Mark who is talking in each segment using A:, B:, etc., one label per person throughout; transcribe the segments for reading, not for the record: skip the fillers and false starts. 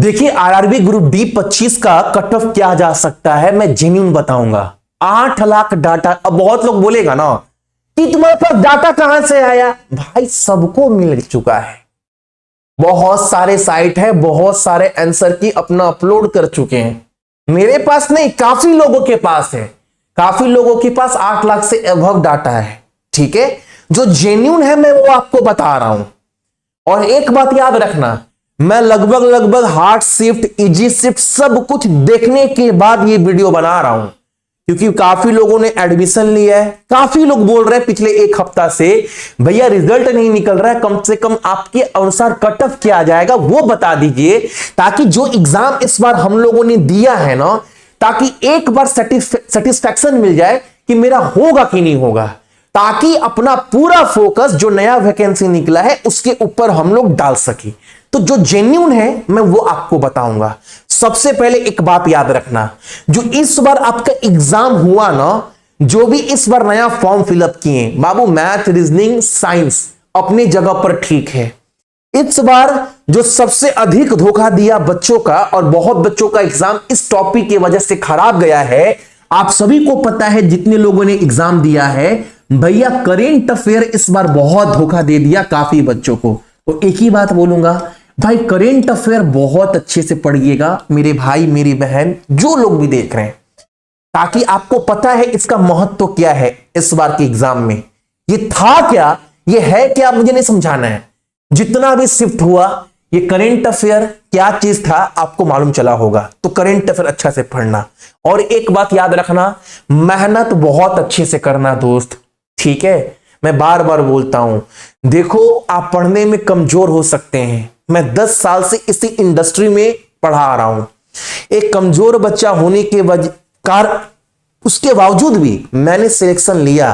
A: देखिए RRB group D 25 का cut off क्या जा सकता है, मैं जेन्युइन बताऊंगा। 8 लाख डाटा। अब बहुत लोग बोलेगा ना कि तुम्हारे पास डाटा कहां से आया, भाई सबको मिल चुका है। बहुत सारे साइट है, बहुत सारे आंसर की अपना अपलोड कर चुके हैं। मेरे पास नहीं, काफी लोगों के पास है। काफी लोगों के पास 8 लाख से अबव डाटा है। ठीक है, जो जेन्युइन है मैं वो आपको बता रहा हूं। और एक बात याद रखना, मैं लगभग हार्ड शिफ्ट, इजी शिफ्ट सब कुछ देखने के बाद ये वीडियो बना रहा हूं, क्योंकि काफी लोगों ने एडमिशन लिया है। काफी लोग बोल रहे हैं पिछले एक हफ्ता से, भैया रिजल्ट नहीं निकल रहा है, कम से कम आपके अनुसार कट ऑफ क्या आ जाएगा वो बता दीजिए, ताकि जो एग्जाम इस बार हम लोगों ने दिया है ना, ताकि एक बार सेटिस्फैक्शन मिल जाए कि मेरा होगा कि नहीं होगा, ताकि अपना पूरा फोकस जो नया वैकेंसी निकला है उसके ऊपर हम लोग डाल सके। तो जो जेन्युइन है मैं वो आपको बताऊंगा। सबसे पहले एक बात याद रखना, जो इस बार आपका एग्जाम हुआ ना, जो भी इस बार नया फॉर्म फिलअप किए बाबू, मैथ, रीजनिंग, साइंस अपनी जगह पर ठीक है। इस बार जो सबसे अधिक धोखा दिया बच्चों का, और बहुत बच्चों का एग्जाम इस टॉपिक की वजह से खराब गया है, आप सभी को पता है जितने लोगों ने एग्जाम दिया है, भैया करेंट अफेयर इस बार बहुत धोखा दे दिया काफी बच्चों को। तो एक ही बात बोलूंगा, भाई करेंट अफेयर बहुत अच्छे से पढ़िएगा मेरे भाई मेरी बहन, जो लोग भी देख रहे हैं, ताकि आपको पता है इसका महत्व क्या है। इस बार के एग्जाम में ये था क्या, ये है क्या, मुझे नहीं समझाना है। जितना भी शिफ्ट हुआ, ये करेंट अफेयर क्या चीज था आपको मालूम चला होगा। तो करेंट अफेयर अच्छा से पढ़ना, और एक बात याद रखना, मेहनत बहुत अच्छे से करना दोस्त। ठीक है, मैं बार बार बोलता हूं, देखो आप पढ़ने में कमजोर हो सकते हैं, मैं 10 साल से इसी इंडस्ट्री में पढ़ा रहा हूं। एक कमजोर बच्चा होने के उसके बावजूद भी मैंने सिलेक्शन लिया।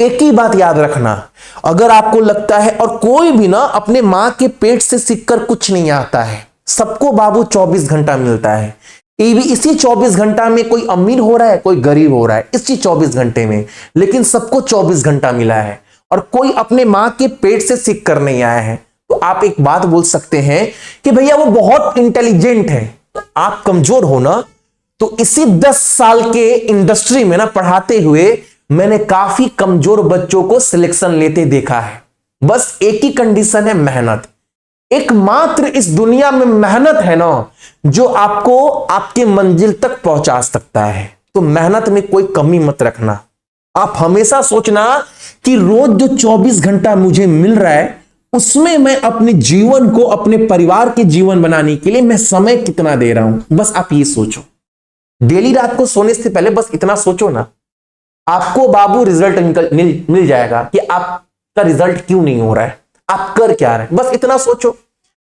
A: एक ही बात याद रखना, अगर आपको लगता है, और कोई भी ना अपने मां के पेट से सीखकर कुछ नहीं आता है, सबको बाबू 24 घंटा मिलता है। इसी 24 घंटा में कोई अमीर हो रहा है, कोई गरीब हो रहा है, इसी 24 घंटे में, लेकिन सबको 24 घंटा मिला है, और कोई अपने मां के पेट से सीख कर नहीं आया है। तो आप एक बात बोल सकते हैं कि भैया वो बहुत इंटेलिजेंट है। तो आप कमजोर हो ना, तो इसी 10 साल के इंडस्ट्री में ना पढ़ाते हुए मैंने काफी कमजोर बच्चों को सिलेक्शन लेते देखा है। बस एक ही कंडीशन है, मेहनत। एकमात्र इस दुनिया में मेहनत है ना जो आपको आपके मंजिल तक पहुंचा सकता है। तो मेहनत में कोई कमी मत रखना। आप हमेशा सोचना कि रोज जो 24 घंटा मुझे मिल रहा है, उसमें मैं अपने जीवन को, अपने परिवार के जीवन बनाने के लिए मैं समय कितना दे रहा हूं। बस आप ये सोचो, डेली रात को सोने से पहले बस इतना सोचो ना, आपको बाबू रिजल्ट मिल जाएगा कि आपका रिजल्ट क्यों नहीं हो रहा है, आप कर क्या रहे हैं, बस इतना सोचो।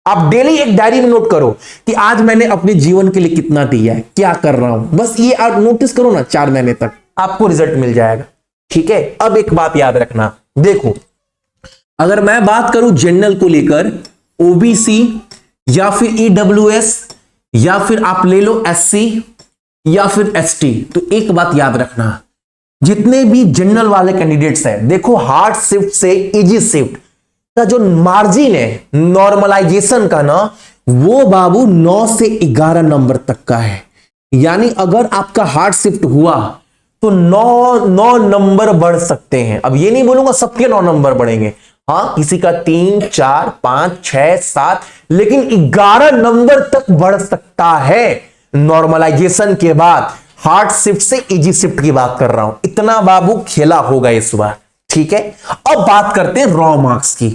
A: आप डेली एक डायरी में नोट करो कि आज मैंने अपने जीवन के लिए कितना दिया है, क्या कर रहा हूं, बस ये आप नोटिस करो ना, 4 महीने तक आपको रिजल्ट मिल जाएगा। ठीक है, अब एक बात याद रखना, देखो अगर मैं बात करूं जनरल को लेकर, ओबीसी या फिर ईडब्ल्यूएस या फिर आप ले लो एससी या फिर एसटी, तो एक बात याद रखना, जितने भी जनरल वाले कैंडिडेट्स हैं, देखो हार्ड शिफ्ट से इजी शिफ्ट का जो मार्जिन है नॉर्मलाइजेशन का ना, वो बाबू 9 से 11 नंबर तक का है। यानी अगर आपका हार्ड शिफ्ट हुआ तो 9 नंबर बढ़ सकते हैं। अब ये नहीं बोलूंगा सबके 9 नंबर बढ़ेंगे, हाँ किसी का 3, 4, 5, 6, 7, लेकिन 11 नंबर तक बढ़ सकता है नॉर्मलाइजेशन के बाद। हार्ड शिफ्ट से इजी शिफ्ट की बात कर रहा हूं, इतना बाबू खेला होगा इस बार। ठीक है, अब बात करते हैं रॉ मार्क्स की।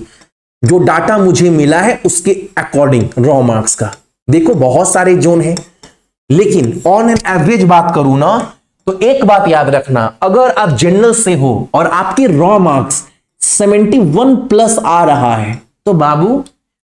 A: जो डाटा मुझे मिला है उसके अकॉर्डिंग रॉ मार्क्स का, देखो बहुत सारे जोन है, लेकिन ऑन एन एवरेज बात करूं ना, तो एक बात याद रखना, अगर आप जनरल से हो और आपके रॉ मार्क्स 71 प्लस आ रहा है, तो बाबू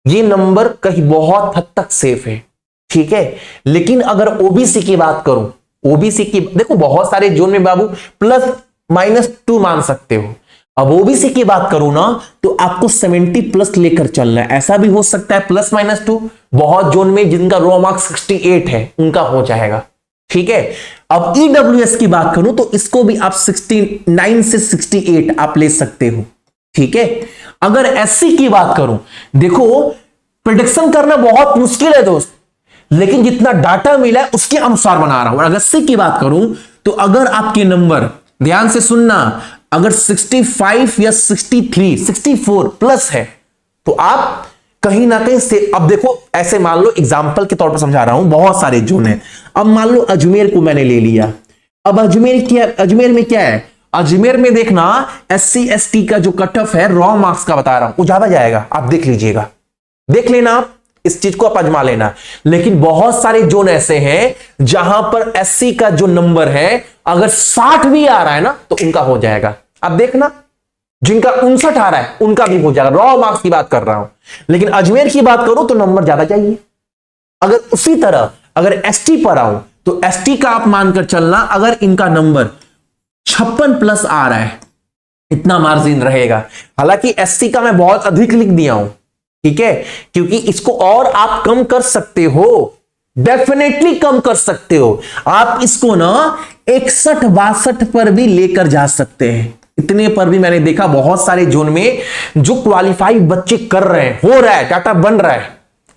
A: ये नंबर कहीं बहुत हद तक सेफ है। ठीक है, लेकिन अगर ओबीसी की बात करूं, ओबीसी की देखो बहुत सारे जोन में बाबू +-2 मान सकते हो। अब ओबीसी की बात करूं ना, तो आपको 70 प्लस लेकर चलना है। ऐसा भी हो सकता है +-2, बहुत जोन में जिनका रॉ मार्क्स 68 है उनका हो जाएगा। ठीक है, अब ईडब्ल्यूएस की बात करूं तो इसको भी आप 69 से 68 आप ले सकते हो। ठीक है, अगर एससी की बात करूं, देखो प्रेडिक्शन करना बहुत मुश्किल है दोस्त, लेकिन जितना डाटा मिला है उसके अनुसार बना रहा हूं। अगर 80 की बात करूं तो अगर आपके नंबर, ध्यान से सुनना, अगर 65 या 63, 64 प्लस है तो आप कहीं ना कहीं से, अब देखो ऐसे मान लो एग्जांपल के तौर पर समझा रहा हूं, बहुत सारे जोन है। अब मान लो अजमेर को मैंने ले लिया। अब अजमेर में क्या है, अजमेर में देखना SC ST का जो कट ऑफ है रॉ मार्क्स का बता रहा हूं, ज्यादा जाएगा, आप देख लीजिएगा, देख लेना, आप इस चीज को आप आजमा लेना। लेकिन बहुत सारे जोन ऐसे हैं जहां पर SC का जो नंबर है अगर 60 भी आ रहा है ना तो उनका हो जाएगा। अब देखना, जिनका 59 आ रहा है उनका भी हो जाएगा, रॉ मार्क्स की बात कर रहा हूं। लेकिन अजमेर की बात करूं तो नंबर ज्यादा चाहिए। अगर उसी तरह अगर ST पर आऊं तो ST का आप मानकर चलना, अगर इनका नंबर 56 प्लस आ रहा है, इतना मार्जिन रहेगा। हालांकि SC का मैं बहुत अधिक लिख दिया हूं, ठीक है, क्योंकि इसको और आप कम कर सकते हो, डेफिनेटली कम कर सकते हो। आप इसको ना 61-62 पर भी लेकर जा सकते हैं। इतने पर भी मैंने देखा बहुत सारे जोन में जो क्वालिफाई बच्चे कर रहे हैं, हो रहा है, डाटा बन रहा है,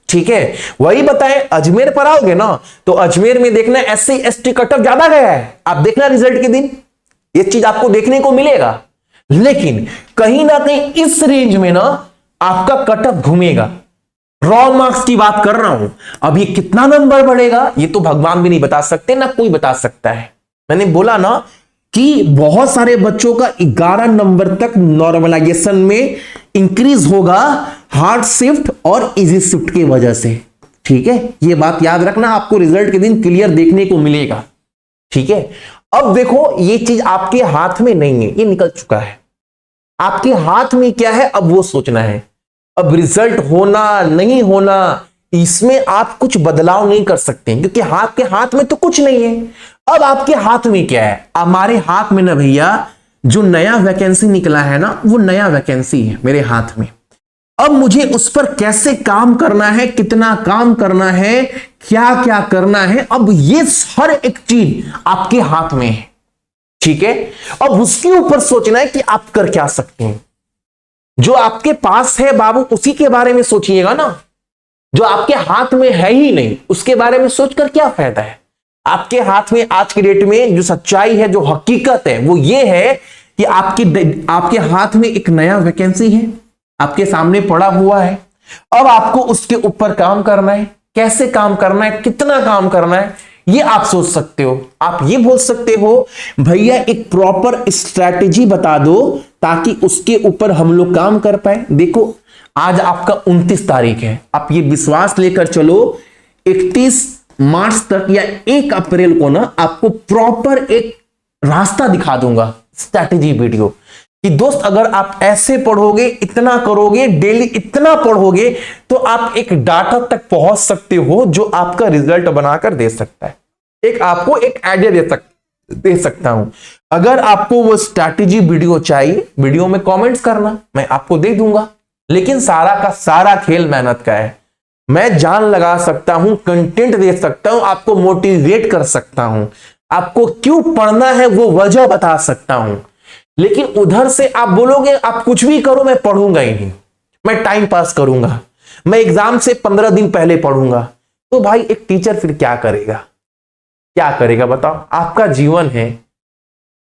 A: ठीक है। वही बताएं, अजमेर पर आओगे ना तो अजमेर में देखना SC ST कट ऑफ ज्यादा गया है, आप देखना रिजल्ट के दिन ये चीज आपको देखने को मिलेगा। लेकिन कहीं ना कहीं इस रेंज में ना आपका कट ऑफ घूमेगा। रॉ मार्क्स की बात कर रहा हूं, अब ये कितना नंबर बढ़ेगा ये तो भगवान भी नहीं बता सकते, ना कोई बता सकता है। मैंने बोला ना कि बहुत सारे बच्चों का 11 नंबर तक नॉर्मलाइजेशन में इंक्रीज होगा हार्ड शिफ्ट और इजी शिफ्ट की वजह से, ठीक है। ये बात याद रखना, आपको रिजल्ट के दिन क्लियर देखने को मिलेगा, ठीक है। अब देखो ये चीज आपके हाथ में नहीं है, ये निकल चुका है। आपके हाथ में क्या है अब वो सोचना है। अब रिजल्ट होना नहीं होना इसमें आप कुछ बदलाव नहीं कर सकते क्योंकि आपके हाथ में तो कुछ नहीं है। अब आपके हाथ में क्या है, हमारे हाथ में ना भैया जो नया वैकेंसी निकला है ना वो नया वैकेंसी है मेरे हाथ में। अब मुझे उस पर कैसे काम करना है, कितना काम करना है, क्या क्या करना है, अब ये हर एक चीज आपके हाथ में है, ठीक है। अब उसके ऊपर सोचना है कि आप कर क्या सकते हैं। जो आपके पास है बाबू उसी के बारे में सोचिएगा ना, जो आपके हाथ में है ही नहीं उसके बारे में सोचकर क्या फायदा है। आपके हाथ में आज की डेट में जो सच्चाई है, जो हकीकत है वो ये है कि आपके हाथ में एक नया वैकेंसी है, आपके सामने पड़ा हुआ है। अब आपको उसके ऊपर काम करना है, कैसे काम करना है, कितना काम करना है, ये आप सोच सकते हो। आप ये बोल सकते हो भैया एक प्रॉपर स्ट्रैटेजी बता दो ताकि उसके ऊपर हम लोग काम कर पाए। देखो आज आपका 29 तारीख है, आप ये विश्वास लेकर चलो 31 मार्च तक या 1 अप्रैल को ना आपको प्रॉपर एक रास्ता दिखा दूंगा, स्ट्रैटेजी वीडियो, कि दोस्त अगर आप ऐसे पढ़ोगे, इतना करोगे, डेली इतना पढ़ोगे तो आप एक डाटा तक पहुंच सकते हो जो आपका रिजल्ट बनाकर दे सकता है। एक आपको एक आइडिया दे सकता हूं। अगर आपको वो स्ट्रैटेजी वीडियो चाहिए, वीडियो में कमेंट्स करना, मैं आपको दे दूंगा। लेकिन सारा का सारा खेल मेहनत का है। मैं जान लगा सकता हूं, कंटेंट दे सकता हूं, आपको मोटिवेट कर सकता हूं, आपको क्यों पढ़ना है वो वजह बता सकता हूं। लेकिन उधर से आप बोलोगे आप कुछ भी करो मैं पढ़ूंगा ही नहीं, मैं टाइम पास करूंगा, मैं एग्जाम से 15 दिन पहले पढ़ूंगा, तो भाई एक टीचर फिर क्या करेगा, क्या करेगा बताओ। आपका जीवन है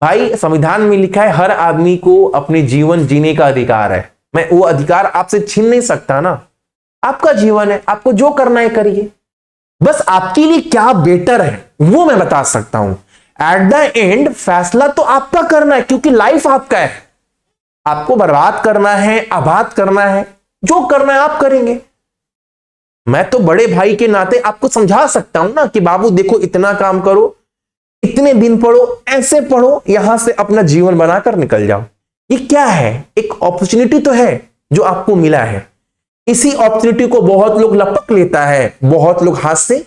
A: भाई, संविधान में लिखा है हर आदमी को अपने जीवन जीने का अधिकार है। मैं वो अधिकार आपसे छीन नहीं सकता ना, आपका जीवन है, आपको जो करना है करिए। बस आपके लिए क्या बेटर है वो मैं बता सकता हूं। एट द एंड फैसला तो आपका करना है क्योंकि लाइफ आपका है। आपको बर्बाद करना है, आबाद करना है, जो करना है आप करेंगे। मैं तो बड़े भाई के नाते आपको समझा सकता हूं ना कि बाबू देखो इतना काम करो, इतने दिन पढ़ो, ऐसे पढ़ो, यहां से अपना जीवन बनाकर निकल जाओ। ये क्या है, एक अपॉर्चुनिटी तो है जो आपको मिला है। इसी अपॉर्चुनिटी को बहुत लोग लपक लेता है, बहुत लोग हाथ से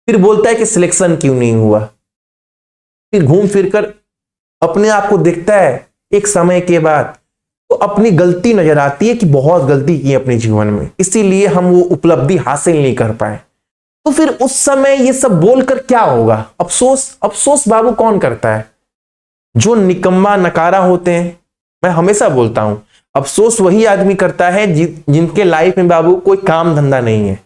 A: फिर बोलता है कि सिलेक्शन क्यों नहीं हुआ। फिर घूम फिरकर अपने आप को देखता है एक समय के बाद तो अपनी गलती नजर आती है कि बहुत गलती की अपने जीवन में, इसीलिए हम वो उपलब्धि हासिल नहीं कर पाए। तो फिर उस समय ये सब बोलकर क्या होगा। अफसोस, अफसोस बाबू कौन करता है, जो निकम्मा नकारा होते हैं। मैं हमेशा बोलता हूं अफसोस वही आदमी करता है जिनके लाइफ में बाबू कोई काम धंधा नहीं है,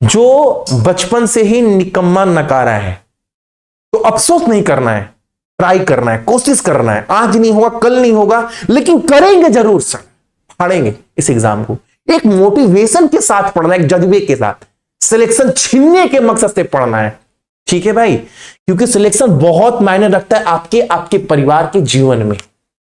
A: जो बचपन से ही निकम्मा नकारा है, तो अफसोस नहीं करना है, ट्राई करना है, कोशिश करना है। आज नहीं होगा, कल नहीं होगा, लेकिन करेंगे जरूर सर, पढ़ेंगे इस एग्जाम को। एक मोटिवेशन के साथ पढ़ना है, एक जज्बे के साथ, सिलेक्शन छीनने के मकसद से पढ़ना है। ठीक है भाई, क्योंकि सिलेक्शन बहुत मायने रखता है आपके परिवार के जीवन में।